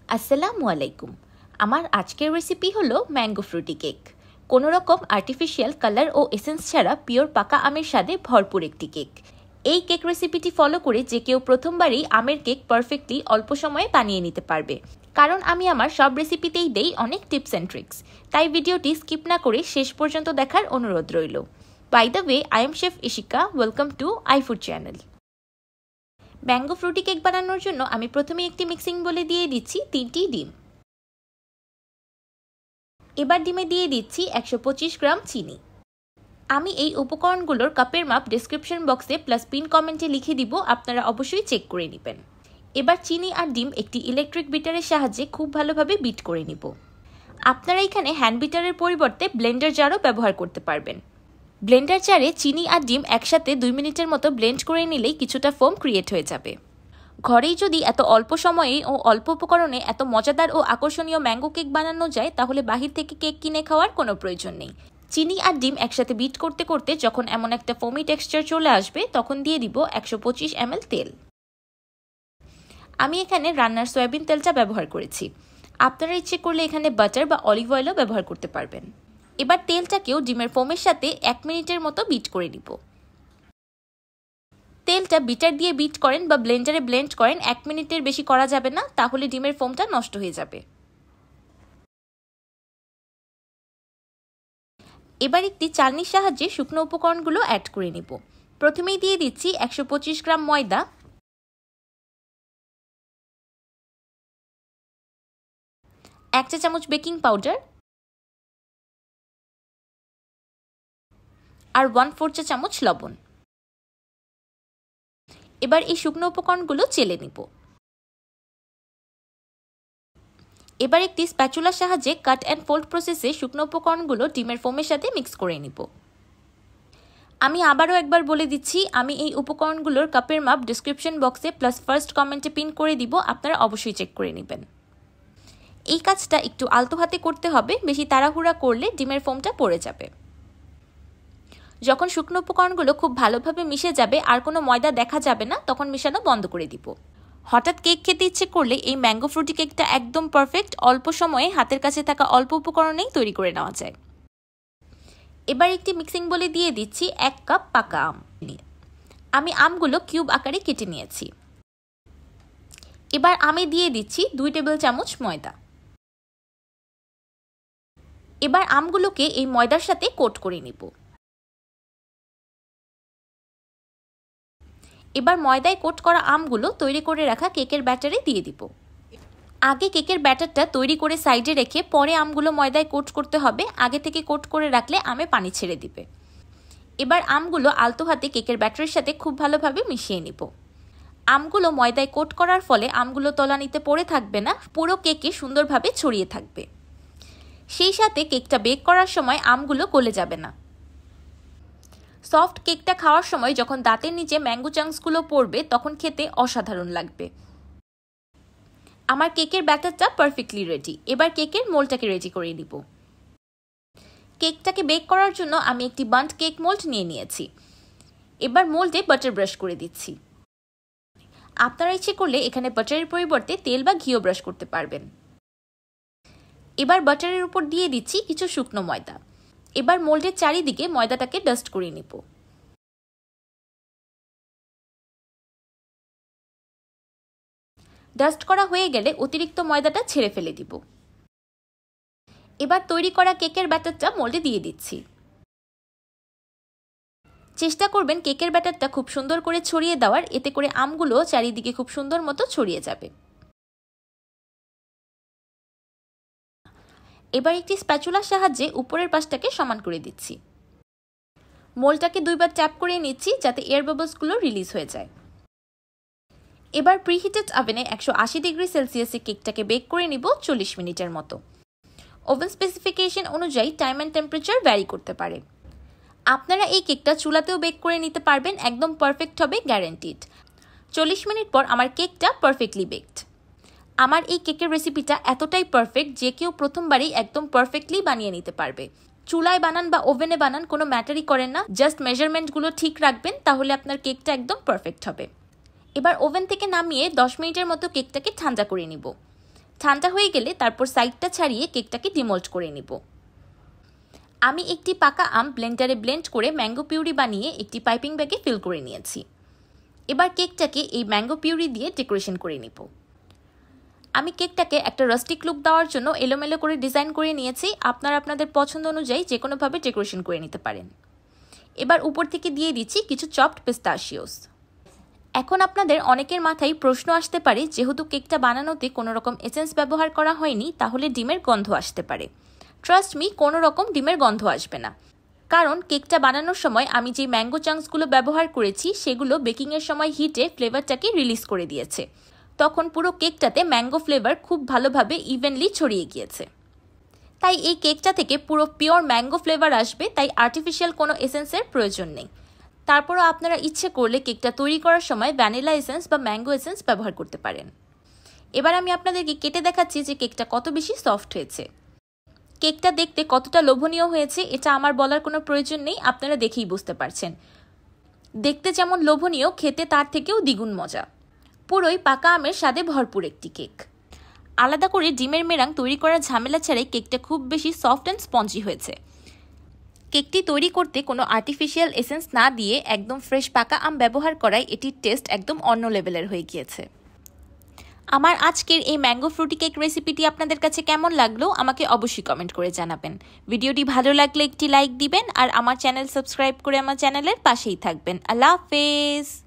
আসসালামু আলাইকুম। আমার আজকের রেসিপি হলো ম্যাঙ্গো ফ্রুটি কেক। কোনো রকম আর্টিফিশিয়াল কালার ও এসেন্স ছাড়া পিওর পাকা আমের স্বাদে ভরপুর একটি কেক। এই কেক রেসিপিটি ফলো করে যে কেউ প্রথমবারই আমের কেক পারফেক্টলি অল্প সময়ে বানিয়ে নিতে পারবে, কারণ আমি আমার সব রেসিপিতেই দেই অনেক টিপস অ্যান্ড ট্রিক্স। তাই ভিডিওটি স্কিপ না করে শেষ পর্যন্ত দেখার অনুরোধ রইল। By the way, I am chef Ishika. Welcome to iFood channel. Mango Frooti cake বানানোর জন্য আমি প্রথমে একটি মিক্সিং বলে দিয়ে দিচ্ছি 3টি ডিম। এবার ডিমে দিয়ে দিচ্ছি 125 গ্রাম চিনি। আমি এই উপকরণগুলোর কাপের মাপ ডেসক্রিপশন বক্সে প্লাস পিন কমেন্টে লিখে দিব, আপনারা অবশ্যই চেক করে নেবেন। এবার চিনি আর ডিম একটি ইলেকট্রিক বিটারের সাহায্যে খুব ভালোভাবে বিট করে নিব। আপনারা এখানে হ্যান্ড বিটারের পরিবর্তে ব্লেন্ডার জারও ব্যবহার করতে পারবেন। ব্লেন্ডার জারে চিনি আর ডিম একসাথে 2 মিনিটের মতো ব্লেন্ড করে নিলেই কিছুটা ফোম ক্রিয়েট হয়ে যাবে। ঘরেই যদি এত অল্প সময়ে ও অল্প উপকরণে এত মজাদার ও আকর্ষণীয় ম্যাঙ্গো কেক বানানো যায়, তাহলে বাহির থেকে কেক কিনে খাওয়ার কোনো প্রয়োজন নেই। চিনি আর ডিম একসাথে বিট করতে করতে যখন এমন একটা ফোমি টেক্সচার চলে আসবে, তখন দিয়ে দিব 125 ml তেল। আমি এখানে রান্নার সয়াবিন তেলটা ব্যবহার করেছি। আপনারা ইচ্ছে করলে এখানে বাটার বা অলিভ অয়েলও ব্যবহার করতে পারবেন। এবার তেলটাকেও ডিমের ফোমের সাথে 1 মিনিটের মতো বিট করে নিব। তেলটা বিটার দিয়ে বিট করেন বা ব্লেন্ডারে ব্লেন্ড করেন, 1 মিনিটের বেশি করা যাবে না, তাহলে ডিমের ফোমটা নষ্ট হয়ে যাবে। এবার একটি চালনির সাহায্যে শুকনো উপকরণগুলো অ্যাড করে নিব। প্রথমেই দিয়ে দিচ্ছি 125 গ্রাম ময়দা, 1 চা চামচ বেকিং পাউডার আর 1/4 চা চামচ লবণ। এবার এই শুকনো উপকরণগুলো চেলে নিব। এবার একটি স্প্যাচুলার সাহায্যে কাট অ্যান্ড ফোল্ড প্রসেসে শুকনো উপকরণগুলো ডিমের ফোমের সাথে মিক্স করে নিব। আমি আবারও একবার বলে দিচ্ছি, আমি এই উপকরণগুলোর কাপের মাপ ডেসক্রিপশন বক্সে প্লাস ফার্স্ট কমেন্টে পিন করে দিব, আপনারা অবশ্যই চেক করে নেবেন। এই কাজটা একটু আলতো হাতে করতে হবে, বেশি তাড়াহুড়া করলে ডিমের ফোমটা পড়ে যাবে। যখন শুকনো উপকরণগুলো খুব ভালোভাবে মিশে যাবে আর কোনো ময়দা দেখা যাবে না, তখন মেশানো বন্ধ করে দিব। হঠাৎ কেক খেতে ইচ্ছে করলে এই ম্যাঙ্গো ফ্রুটি কেকটা একদম পারফেক্ট, অল্প সময়ে হাতের কাছে থাকা অল্প উপকরণেই তৈরি করে নেওয়া যায়। এবার একটি মিক্সিং বলে দিয়ে দিচ্ছি 1 কাপ পাকা আম। আমি আমগুলো কিউব আকারে কেটে নিয়েছি। এবার আমি দিয়ে দিচ্ছি 2 টেবিল চামচ ময়দা। এবার আমগুলোকে এই ময়দার সাথে কোট করে নিব। এবার ময়দায় কোট করা আমগুলো তৈরি করে রাখা কেকের ব্যাটারে দিয়ে দিব। আগে কেকের ব্যাটারটা তৈরি করে সাইডে রেখে পরে আমগুলো ময়দায় কোট করতে হবে, আগে থেকে কোট করে রাখলে আমে পানি ছেড়ে দিবে। এবার আমগুলো আলতো হাতে কেকের ব্যাটারের সাথে খুব ভালোভাবে মিশিয়ে নিব। আমগুলো ময়দায় কোট করার ফলে আমগুলো তলানিতে পড়ে থাকবে না, পুরো কেকে সুন্দরভাবে ছড়িয়ে থাকবে। সেই সাথে কেকটা বেক করার সময় আমগুলো গলে যাবে না। সফট কেকটা খাওয়ার সময় যখন দাঁতের নিচে ম্যাঙ্গো চাংসগুলো পড়বে, তখন খেতে অসাধারণ লাগবে। আমার কেকের ব্যাটারটা পারফেক্টলি রেডি। এবার কেকের মোল্ডটাকে রেডি করে নিব। কেকটাকে বেক করার জন্য আমি একটি বান্ট কেক মোল্ড নিয়ে নিয়েছি। এবার মোল্ডে বাটার ব্রাশ করে দিচ্ছি। আপনারা ইচ্ছে করলে এখানে বাটারের পরিবর্তে তেল বা ঘিও ব্রাশ করতে পারবেন। এবার বাটারের উপর দিয়ে দিচ্ছি কিছু শুকনো ময়দা। এবার মোল্ডের চারিদিকে ময়দাটাকে ডাস্ট করে নিব। ডাস্ট করা হয়ে গেলে অতিরিক্ত ময়দাটা ছেড়ে ফেলে দিব। এবার তৈরি করা কেকের ব্যাটারটা মোল্ডে দিয়ে দিচ্ছি। চেষ্টা করবেন কেকের ব্যাটারটা খুব সুন্দর করে ছড়িয়ে দেওয়ার, এতে করে আমগুলো চারিদিকে খুব সুন্দর মতো ছড়িয়ে যাবে। এবার একটি স্প্যাচুলার সাহায্যে উপরের পাশটাকে সমান করে দিচ্ছি। মোল্ডটাকে 2 বার ট্যাপ করে নিচ্ছি যাতে এয়ার বাবলসগুলো রিলিজ হয়ে যায়। এবার প্রিহিটেড ওভেনে 180 ডিগ্রি সেলসিয়াসে কেকটাকে বেক করে নিব 40 মিনিটের মতো। ওভেন স্পেসিফিকেশন অনুযায়ী টাইম অ্যান্ড টেম্পারেচার ভ্যারি করতে পারে। আপনারা এই কেকটা চুলাতেও বেক করে নিতে পারবেন, একদম পারফেক্ট হবে, গ্যারান্টিড। 40 মিনিট পর আমার কেকটা পারফেক্টলি বেকড। আমার এই কেকের রেসিপিটা এতটাই পারফেক্ট যে কেউ প্রথমবারই একদম পারফেক্টলি বানিয়ে নিতে পারবে। চুলায় বানান বা ওভেনে বানান কোনো ম্যাটারই করে না, জাস্ট মেজারমেন্টগুলো ঠিক রাখবেন, তাহলে আপনার কেকটা একদম পারফেক্ট হবে। এবার ওভেন থেকে নামিয়ে 10 মিনিটের মতো কেকটাকে ঠান্ডা করে নিব। ঠান্ডা হয়ে গেলে তারপর সাইডটা ছাড়িয়ে কেকটাকে ডিমোল্ড করে নিব। আমি একটি পাকা আম ব্লেন্ডারে ব্লেন্ড করে ম্যাঙ্গো পিউরি বানিয়ে একটি পাইপিং ব্যাগে ফিল করে নিয়েছি। এবার কেকটাকে এই ম্যাঙ্গো পিউরি দিয়ে ডেকোরেশন করে নিব। আমি কেকটাকে একটা রাস্টিক লুক দেওয়ার জন্য এলোমেলো করে ডিজাইন করে নিয়েছি। আপনারা আপনাদের পছন্দ অনুযায়ী যে কোনোভাবে ডেকোরেশন করে নিতে পারেন। এবার উপর থেকে দিয়ে দিচ্ছি কিছু চপড পিস্তাশিওস। এখন আপনাদের অনেকের মাথায় প্রশ্ন আসতে পারে, যেহেতু কেকটা বানানোতে কোনো রকম এসেন্স ব্যবহার করা হয়নি, তাহলে ডিমের গন্ধ আসতে পারে। ট্রাস্ট মি, কোনো রকম ডিমের গন্ধ আসবে না, কারণ কেকটা বানানোর সময় আমি যে ম্যাঙ্গো চাংসগুলো ব্যবহার করেছি সেগুলো বেকিংয়ের সময় হিটে ফ্লেভারটাকে রিলিজ করে দিয়েছে। তখন পুরো কেকটাতে ম্যাঙ্গো ফ্লেভার খুব ভালোভাবে ইভেনলি ছড়িয়ে গিয়েছে। তাই এই কেকটা থেকে পুরো পিওর ম্যাঙ্গো ফ্লেভার আসবে, তাই আর্টিফিশিয়াল কোনো এসেন্সের প্রয়োজন নেই। তারপরও আপনারা ইচ্ছে করলে কেকটা তৈরি করার সময় ভ্যানিলা এসেন্স বা ম্যাঙ্গো এসেন্স ব্যবহার করতে পারেন। এবার আমি আপনাদেরকে কেটে দেখাচ্ছি যে কেকটা কত বেশি সফট হয়েছে। কেকটা দেখতে কতটা লোভনীয় হয়েছে এটা আমার বলার কোনো প্রয়োজন নেই, আপনারা দেখেই বুঝতে পারছেন। দেখতে যেমন লোভনীয়, খেতে তার থেকেও দ্বিগুণ মজা। পুরোই পাকা আমের স্বাদে ভরপুর একটি কেক। আলাদা করে ডিমের মেরাং তৈরি করার ঝামেলা ছাড়াই কেকটা খুব বেশি সফট অ্যান্ড স্পঞ্জি হয়েছে। কেকটি তৈরি করতে কোনো আর্টিফিশিয়াল এসেন্স না দিয়ে একদম ফ্রেশ পাকা আম ব্যবহার করায় এটির টেস্ট একদম অন্য লেভেলের হয়ে গিয়েছে। আমার আজকের এই ম্যাঙ্গো ফ্রুটি কেক রেসিপিটি আপনাদের কাছে কেমন লাগলো আমাকে অবশ্যই কমেন্ট করে জানাবেন। ভিডিওটি ভালো লাগলে একটি লাইক দিবেন আর আমার চ্যানেল সাবস্ক্রাইব করে আমার চ্যানেলের পাশেই থাকবেন। আল্লাহ হাফেজ।